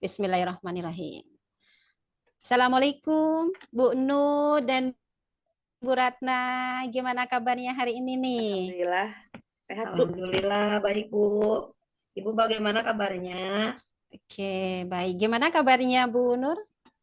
Bismillahirrahmanirrahim. Assalamualaikum Bu Nur dan Bu Ratna. Gimana kabarnya hari ini nih? Alhamdulillah sehat Bu. Alhamdulillah baik Bu. Ibu bagaimana kabarnya? Oke, baik. Gimana kabarnya Bu Nur?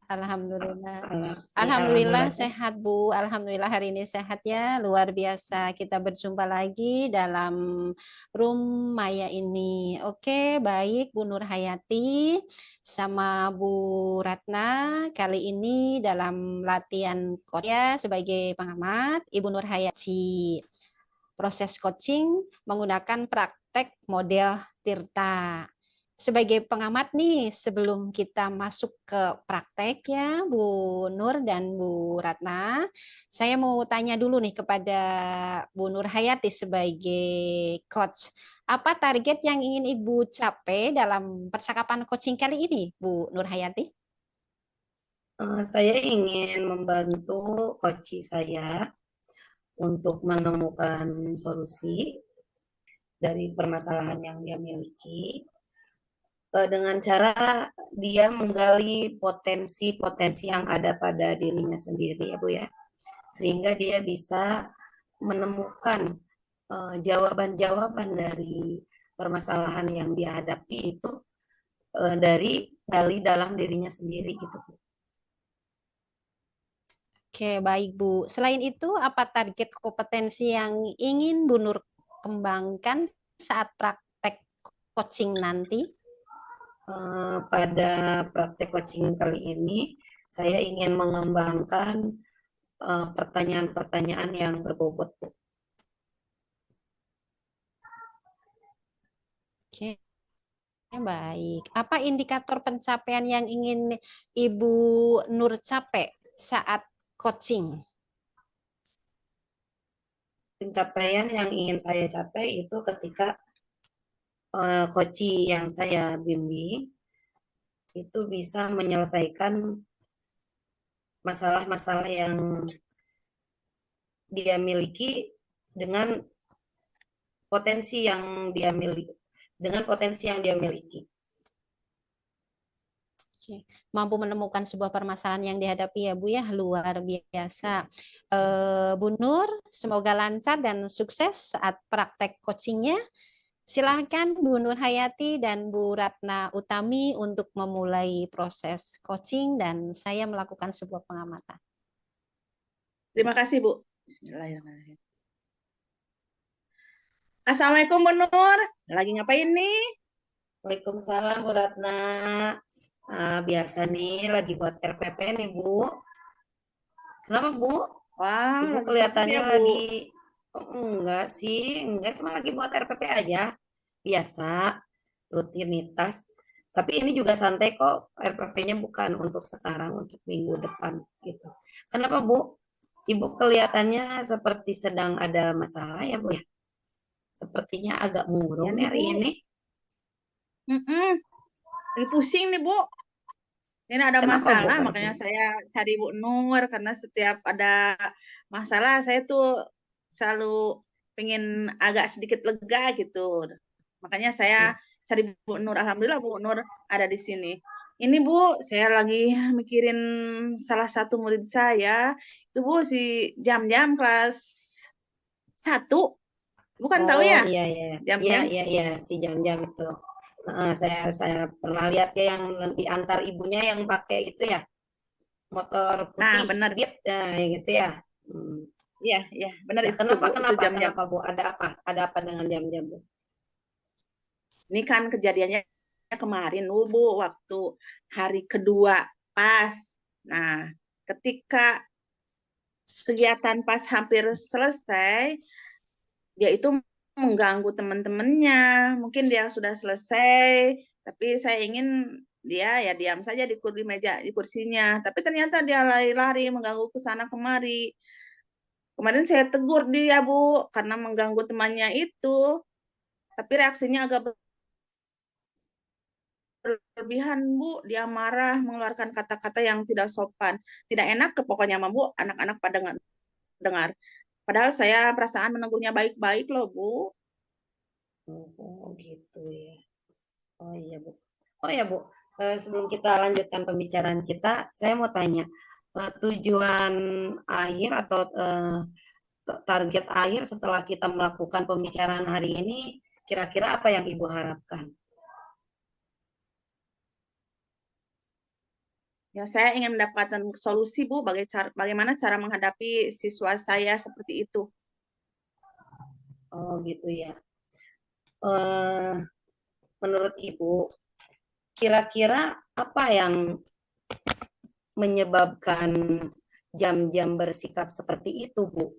Alhamdulillah. Ya, Alhamdulillah alhamdulillah sehat. sehat Bu. Alhamdulillah hari ini sehat ya. Luar biasa. Kita berjumpa lagi dalam room Maya ini. Oke, baik Bu Nur Hayati sama Bu Ratna. Kali ini dalam latihan Korea sebagai pengamat, Ibu Nur Hayati. Proses coaching menggunakan praktek model Tirta. Sebagai pengamat nih, sebelum kita masuk ke praktek ya, Bu Nur dan Bu Ratna, saya mau tanya dulu nih kepada Bu Nur Hayati sebagai coach. Apa target yang ingin Ibu capai dalam percakapan coaching kali ini, Bu Nur Hayati? Saya ingin membantu coach saya untuk menemukan solusi dari permasalahan yang dia miliki dengan cara dia menggali potensi-potensi yang ada pada dirinya sendiri ya Bu ya. Sehingga dia bisa menemukan jawaban-jawaban dari permasalahan yang dia hadapi itu dari dalam dirinya sendiri gitu Bu. Oke, baik Bu. Selain itu, apa target kompetensi yang ingin Bu Nur kembangkan saat praktek coaching nanti? Pada praktek coaching kali ini, saya ingin mengembangkan pertanyaan-pertanyaan yang berbobot Bu. Oke, baik. Apa indikator pencapaian yang ingin Ibu Nur capai saat coaching? Pencapaian yang ingin saya capai itu ketika coach yang saya bimbing itu bisa menyelesaikan masalah-masalah yang dia miliki dengan potensi yang dia miliki, Oke. Mampu menemukan sebuah permasalahan yang dihadapi ya Bu ya, luar biasa. Bu Nur, semoga lancar dan sukses saat praktek coachingnya. Silahkan Bu Nur Hayati dan Bu Ratna Utami untuk memulai proses coaching dan saya melakukan sebuah pengamatan. Terima kasih Bu. Bismillahirrahmanirrahim. Assalamualaikum Bu Nur. Lagi ngapain nih? Waalaikumsalam Bu Ratna. Biasa nih lagi buat RPP nih Bu. Kenapa Bu? Wah, Ibu lagi sibuk kelihatannya ya Bu. lagi enggak sih, enggak cuma lagi buat RPP aja. Biasa, rutinitas. Tapi ini juga santai kok. RPP-nya bukan untuk sekarang, untuk minggu depan gitu. Kenapa Bu? Ibu kelihatannya seperti sedang ada masalah ya Bu ya? Sepertinya agak Ya murung nih nih hari Bu. ini. Lagi pusing nih Bu. Ini ada Kenapa Bu? masalah, Kenapa? makanya saya cari Bu Nur karena setiap ada masalah saya tuh selalu pengen agak sedikit lega gitu. Makanya saya Hmm. cari Bu Nur. Alhamdulillah Bu Nur ada di sini. Ini Bu, saya lagi mikirin salah satu murid saya. Itu Bu si Jam-Jam kelas 1. Bukan tahu Oh ya? iya iya iya Jam-Jam. iya iya si jam-jam itu. Saya pernah lihat ya yang diantar ibunya yang pakai itu ya motor Nah, putih benar. Beat yang gitu ya. Hmm. Iya, iya, benar Ya itu kenapa Bu, itu kenapa Jam-Jam. kenapa Bu? Ada apa? Ada apa dengan jam-jam Bu? Ini kan kejadiannya kemarin, Bu, waktu hari kedua pas. Nah, ketika kegiatan pas hampir selesai, dia itu mengganggu teman-temannya. Mungkin dia sudah selesai, tapi saya ingin dia ya diam saja di meja di kursinya. Tapi ternyata dia lari-lari mengganggu ke sana kemari. Kemarin saya tegur dia, Bu, karena mengganggu temannya itu. Tapi reaksinya agak berlebihan Bu, dia marah mengeluarkan kata-kata yang tidak sopan, tidak enak ke pokoknya sama Bu, anak-anak pada dengar. Padahal saya perasaan menegurnya baik-baik loh Bu. Oh gitu ya. Oh iya Bu. Oh ya Bu. Sebelum kita lanjutkan pembicaraan kita, saya mau tanya, tujuan akhir atau target akhir setelah kita melakukan pembicaraan hari ini, kira-kira apa yang Ibu harapkan? Ya, saya ingin mendapatkan solusi, Bu, bagaimana cara menghadapi siswa saya seperti itu. Oh gitu ya. Eh, Menurut Ibu, kira-kira apa yang menyebabkan jam-jam bersikap seperti itu, Bu?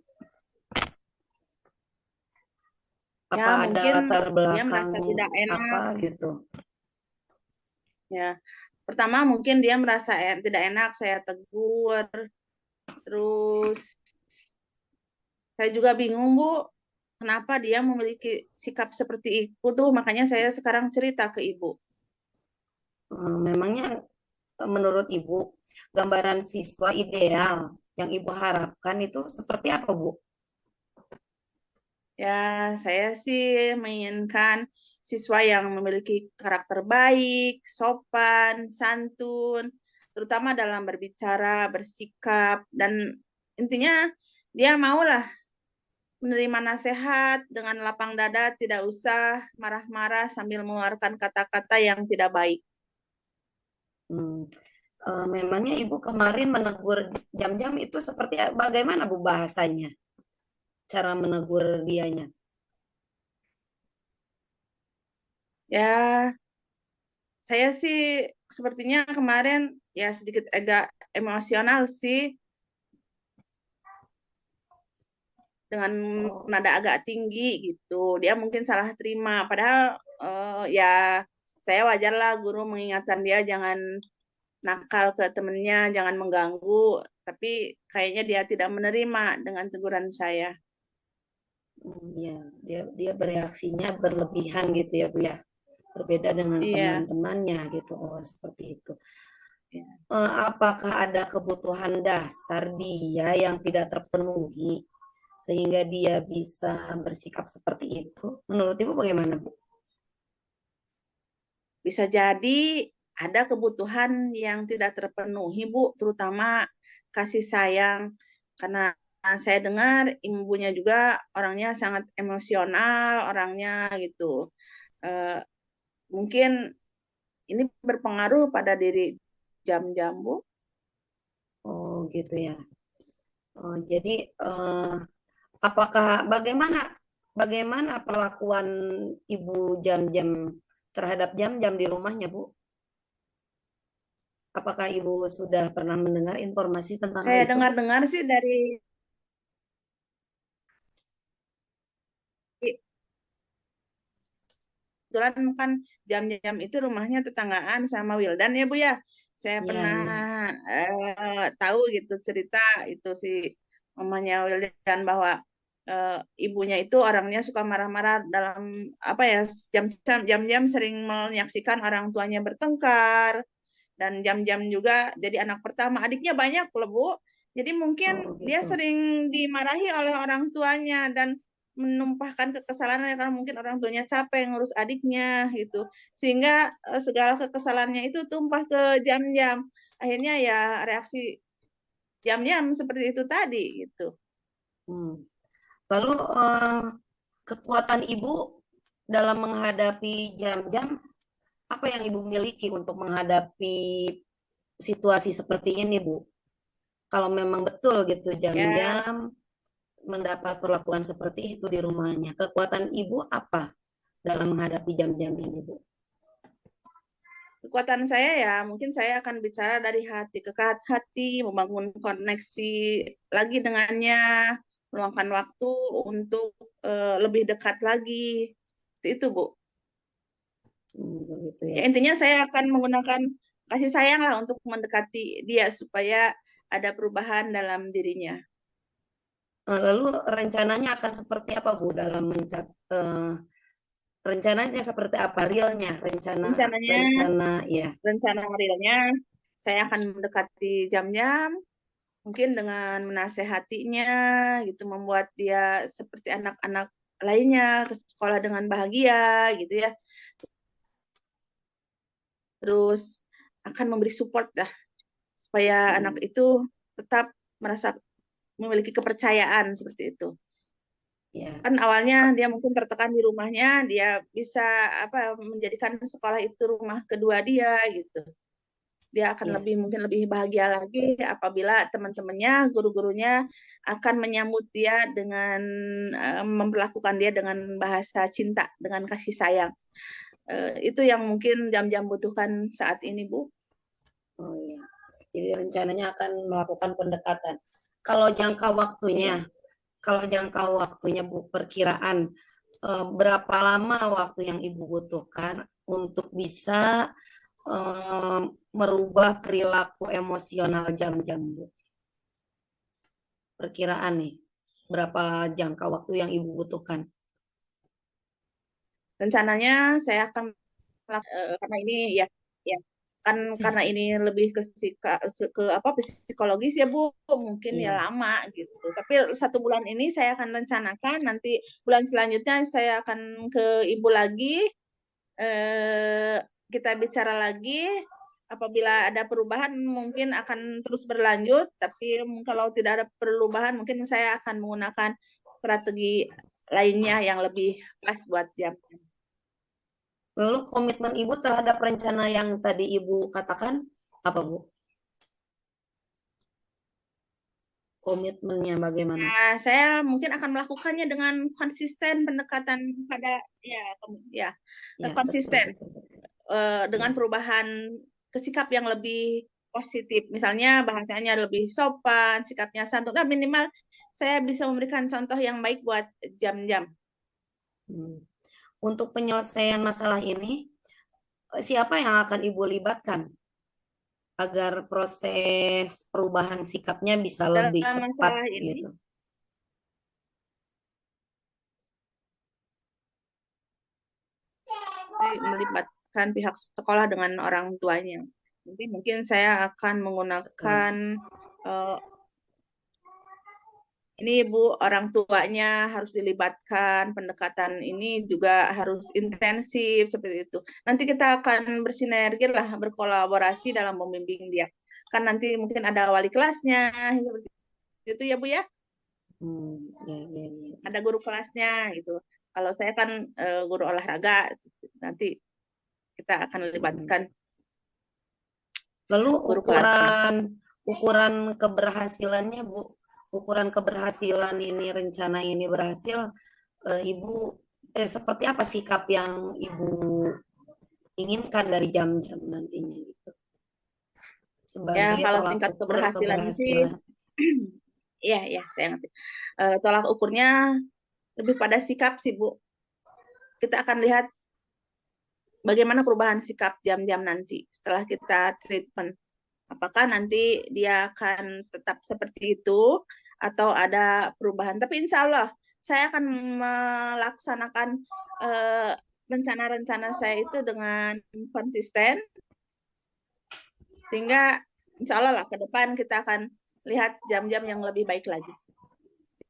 Ya, Apa ada mungkin latar dia belakang merasa tidak apa enak. gitu? Ya, pertama mungkin dia merasa tidak enak, saya tegur. Terus saya juga bingung, Bu, kenapa dia memiliki sikap seperti itu tuh. Makanya saya sekarang cerita ke Ibu. Memangnya menurut Ibu, gambaran siswa ideal yang Ibu harapkan itu seperti apa, Bu? Ya, saya sih menginginkan siswa yang memiliki karakter baik, sopan, santun, terutama dalam berbicara, bersikap, dan intinya dia maulah menerima nasihat dengan lapang dada, tidak usah marah-marah sambil mengeluarkan kata-kata yang tidak baik. Hmm, memangnya Ibu kemarin menegur jam-jam itu seperti bagaimana, Bu, bahasanya? Cara menegur dianya? Ya, saya sih sepertinya kemarin ya sedikit agak emosional sih dengan Oh, nada agak tinggi gitu. Dia mungkin salah terima. Padahal ya saya wajarlah guru mengingatkan dia jangan nakal ke temennya, jangan mengganggu. Tapi kayaknya dia tidak menerima dengan teguran saya. ya, dia bereaksinya berlebihan gitu ya, Bu ya. Berbeda dengan Iya. teman-temannya gitu. Oh, seperti itu. Ya. Apakah ada kebutuhan dasar dia yang tidak terpenuhi sehingga dia bisa bersikap seperti itu? Menurut Ibu bagaimana, Bu? Bisa jadi ada kebutuhan yang tidak terpenuhi, Bu, terutama kasih sayang. Karena saya dengar ibunya juga orangnya sangat emosional, orangnya gitu. Eh, Mungkin ini berpengaruh pada diri jam-jam, Bu. Oh, gitu ya. Oh, jadi apakah bagaimana bagaimana perlakuan Ibu jam-jam terhadap jam-jam di rumahnya, Bu? Apakah Ibu sudah pernah mendengar informasi tentang hal Saya itu, Bu? dengar-dengar sih dari kebetulan kan jam-jam itu rumahnya tetanggaan sama Wildan ya Bu ya. Saya Iya, pernah iya. tahu gitu cerita itu si mamanya Wildan bahwa ibunya itu orangnya suka marah-marah dalam apa ya jam-jam sering menyaksikan orang tuanya bertengkar dan jam-jam juga jadi anak pertama adiknya banyak loh Bu. Jadi mungkin Oh, dia gitu. sering dimarahi oleh orang tuanya dan menumpahkan kekesalannya karena mungkin orang tuanya capek ngurus adiknya gitu. Sehingga segala kekesalannya itu tumpah ke jam-jam. Akhirnya ya reaksi jam-jam seperti itu tadi gitu. Hmm. Lalu kekuatan Ibu dalam menghadapi jam-jam, apa yang Ibu miliki untuk menghadapi situasi seperti ini, Bu? Kalau memang betul gitu Ya, jam-jam mendapat perlakuan seperti itu di rumahnya, kekuatan Ibu apa dalam menghadapi jam-jam ini, Bu? kekuatan saya ya mungkin saya akan bicara dari hati ke hati, membangun koneksi lagi dengannya, meluangkan waktu untuk lebih dekat lagi. Seperti itu, Bu. Begitu ya. Ya intinya saya akan menggunakan kasih sayang lah untuk mendekati dia supaya ada perubahan dalam dirinya. Lalu rencananya akan seperti apa, Bu, dalam rencananya seperti apa realnya? Rencana Rencananya, rencana ya. rencana realnya saya akan mendekati jam-jam, mungkin dengan menasehatinya gitu, membuat dia seperti anak-anak lainnya ke sekolah dengan bahagia gitu ya. terus akan memberi support lah supaya anak itu tetap merasa memiliki kepercayaan seperti itu. Ya. Kan awalnya dia mungkin tertekan di rumahnya, dia bisa menjadikan sekolah itu rumah kedua dia gitu. Dia akan Ya. mungkin lebih bahagia lagi apabila teman-temannya, guru-gurunya akan menyambut dia dengan memperlakukan dia dengan bahasa cinta, dengan kasih sayang. Itu yang mungkin Jam-Jam butuhkan saat ini, Bu. Oh iya. Jadi rencananya akan melakukan pendekatan. Kalau jangka waktunya, Bu, perkiraan berapa lama waktu yang Ibu butuhkan untuk bisa merubah perilaku emosional Jam-Jam, Bu? Perkiraan nih, berapa jangka waktu yang Ibu butuhkan? Rencananya saya akan karena ini ya kan karena ini lebih ke psikologis ya Bu, mungkin ya Iya. lama gitu. Tapi 1 bulan ini saya akan rencanakan, nanti bulan selanjutnya saya akan ke Ibu lagi, kita bicara lagi. Apabila ada perubahan mungkin akan terus berlanjut, tapi kalau tidak ada perubahan mungkin saya akan menggunakan strategi lainnya yang lebih pas buat Jam. Lalu komitmen Ibu terhadap rencana yang tadi Ibu katakan apa, Bu? Komitmennya bagaimana? Nah, saya mungkin akan melakukannya dengan konsisten pendekatan pada Ya, betul, konsisten betul, betul. dengan Ya. perubahan sikap yang lebih positif. Misalnya bahasanya lebih sopan, sikapnya santun. Nah, minimal saya bisa memberikan contoh yang baik buat Jam-Jam. Untuk penyelesaian masalah ini, siapa yang akan Ibu libatkan agar proses perubahan sikapnya bisa lebih Dalam cepat masalah ini, gitu? melibatkan pihak sekolah dengan orang tuanya. Mungkin saya akan menggunakan ini Bu, orang tuanya harus dilibatkan, pendekatan ini juga harus intensif seperti itu. Nanti kita akan bersinergi lah, berkolaborasi dalam membimbing dia. Kan nanti mungkin ada wali kelasnya, seperti itu ya Bu ya. Ya. Ada guru kelasnya gitu. Kalau saya kan guru olahraga, nanti kita akan libatkan Lalu guru kelasnya. ukuran keberhasilannya, Bu, ukuran keberhasilan ini, rencana ini berhasil, Ibu seperti apa sikap yang Ibu inginkan dari Jam-Jam nantinya gitu? Ya, Sebagai kalau tolak tingkat ukur keberhasilan sih, keberhasilan. iya, saya ngerti. Tolak ukurnya lebih pada sikap sih, Bu. Kita akan lihat bagaimana perubahan sikap Jam-Jam nanti setelah kita treatment. Apakah nanti dia akan tetap seperti itu atau ada perubahan. Tapi insya Allah saya akan melaksanakan rencana-rencana saya itu dengan konsisten, sehingga insya Allah lah ke depan kita akan lihat Jam-Jam yang lebih baik lagi.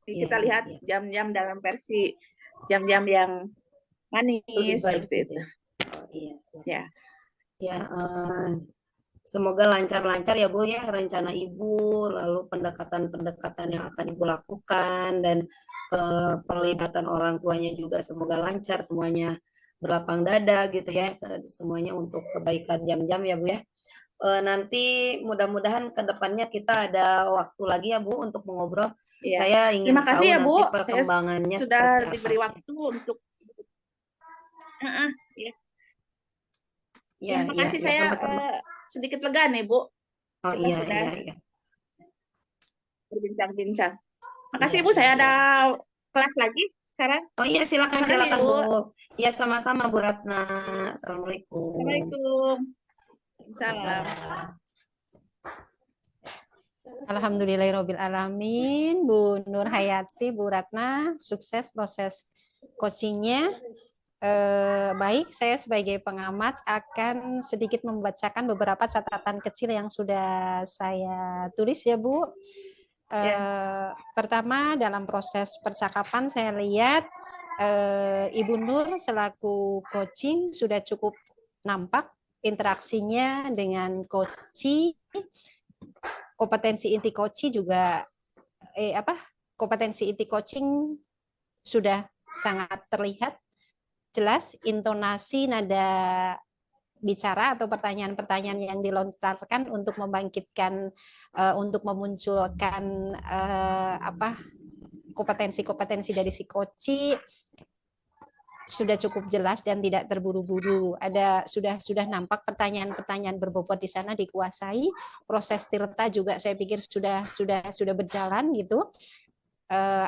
Jadi kita lihat Jam-Jam dalam versi Jam-Jam yang manis lebih baik seperti gitu. itu. Oh, iya. Ya. Semoga lancar-lancar ya Bu ya rencana Ibu, lalu pendekatan-pendekatan yang akan Ibu lakukan, dan pelibatan orang tuanya juga semoga lancar, semuanya berlapang dada gitu ya, semuanya untuk kebaikan Jam-Jam ya Bu ya. Nanti mudah-mudahan ke depannya kita ada waktu lagi ya Bu untuk mengobrol. Ya. Saya ingin Terima kasih tahu ya Bu, nanti perkembangannya saya seperti sudah apa. diberi waktu untuk Ya, makasih, ya, saya sama-sama. sedikit lega nih Bu. Oh Kita iya, sudah iya. berbincang-bincang. Makasih Iya, Bu, saya ada iya. kelas lagi sekarang. Oh iya, silakan Terima kasih, Bu. Bu. Ya, sama-sama Bu Ratna. Assalamualaikum. Assalamualaikum. Salam. Alhamdulillahirabbil alamin, Bu Nur Hayati, Bu Ratna, sukses proses coachingnya. Baik, saya sebagai pengamat akan sedikit membacakan beberapa catatan kecil yang sudah saya tulis ya Bu. Pertama, dalam proses percakapan saya lihat Ibu Nur selaku coaching sudah cukup nampak interaksinya dengan coaching, kompetensi inti coaching juga kompetensi inti coaching sudah sangat terlihat jelas, intonasi, nada bicara atau pertanyaan-pertanyaan yang dilontarkan untuk membangkitkan, untuk memunculkan kompetensi-kompetensi dari si coach sudah cukup jelas dan tidak terburu-buru. Sudah nampak pertanyaan-pertanyaan berbobot di sana dikuasai. Proses tirta juga saya pikir sudah berjalan gitu.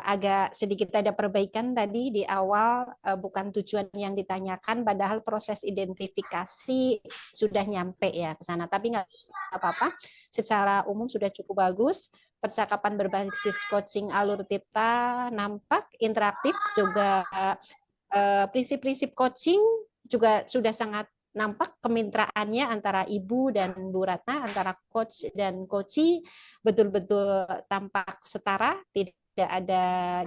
Agak sedikit ada perbaikan tadi di awal, bukan tujuan yang ditanyakan, padahal proses identifikasi sudah nyampe ya ke sana. Tapi nggak apa-apa, secara umum sudah cukup bagus. Percakapan berbasis coaching alur tirta nampak interaktif, juga prinsip-prinsip coaching juga sudah sangat nampak kemitraannya antara Ibu dan Bu Ratna, antara coach dan coachee betul-betul tampak setara, tidak ada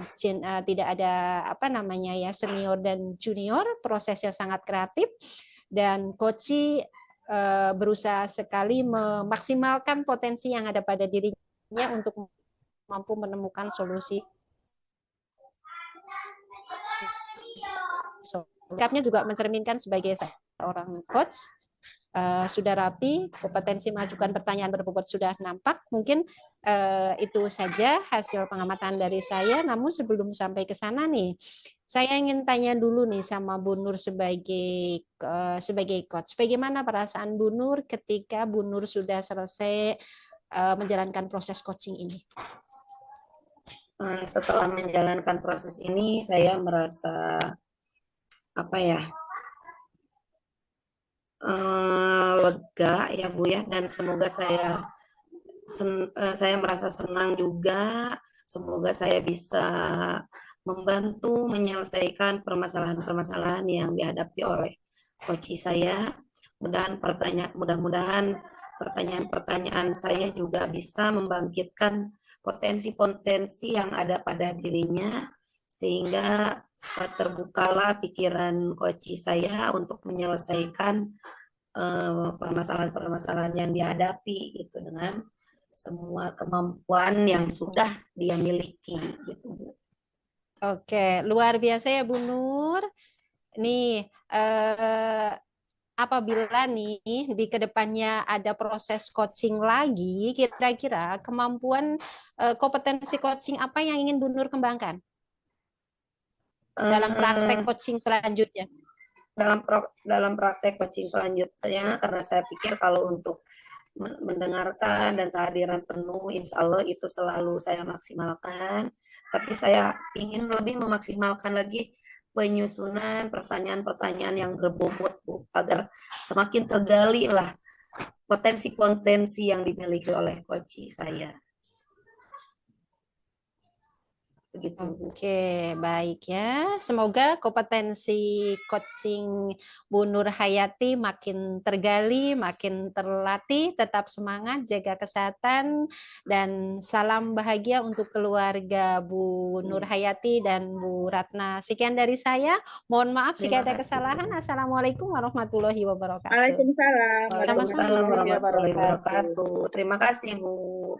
senior dan junior, prosesnya sangat kreatif, dan coachee berusaha sekali memaksimalkan potensi yang ada pada dirinya untuk mampu menemukan solusi. Sikapnya juga mencerminkan sebagai seorang coach, sudah rapi, kompetensi mengajukan pertanyaan berbobot sudah nampak. Mungkin itu saja hasil pengamatan dari saya. Namun sebelum sampai ke sana nih, saya ingin tanya dulu nih sama Bu Nur sebagai coach. Bagaimana perasaan Bu Nur ketika Bu Nur sudah selesai menjalankan proses coaching ini? Setelah menjalankan proses ini, saya merasa lega ya Bu ya, dan semoga saya merasa senang juga. Semoga saya bisa membantu menyelesaikan permasalahan-permasalahan yang dihadapi oleh coach saya. Mudah-mudahan pertanyaan-pertanyaan saya juga bisa membangkitkan potensi-potensi yang ada pada dirinya, sehingga terbukalah pikiran coach saya untuk menyelesaikan permasalahan-permasalahan yang dihadapi gitu dengan semua kemampuan yang sudah dia miliki gitu Bu. Oke, luar biasa ya Bu Nur. Nih apabila nih di kedepannya ada proses coaching lagi, kira-kira kemampuan kompetensi coaching apa yang ingin Bu Nur kembangkan dalam praktek coaching selanjutnya? Dalam praktek coaching selanjutnya, karena saya pikir kalau untuk mendengarkan dan kehadiran penuh, insya Allah itu selalu saya maksimalkan. Tapi saya ingin lebih memaksimalkan lagi penyusunan pertanyaan-pertanyaan yang berbobot Bu, agar semakin tergali lah potensi-potensi yang dimiliki oleh coach saya. Begitu. Oke, baik ya. Semoga kompetensi coaching Bu Nur Hayati makin tergali, makin terlatih, tetap semangat, jaga kesehatan, dan salam bahagia untuk keluarga Bu Nur Hayati dan Bu Ratna. Sekian dari saya. Mohon maaf jika ada kesalahan. Assalamualaikum warahmatullahi wabarakatuh. Waalaikumsalam. Waalaikumsalam warahmatullahi wabarakatuh. Terima kasih Bu.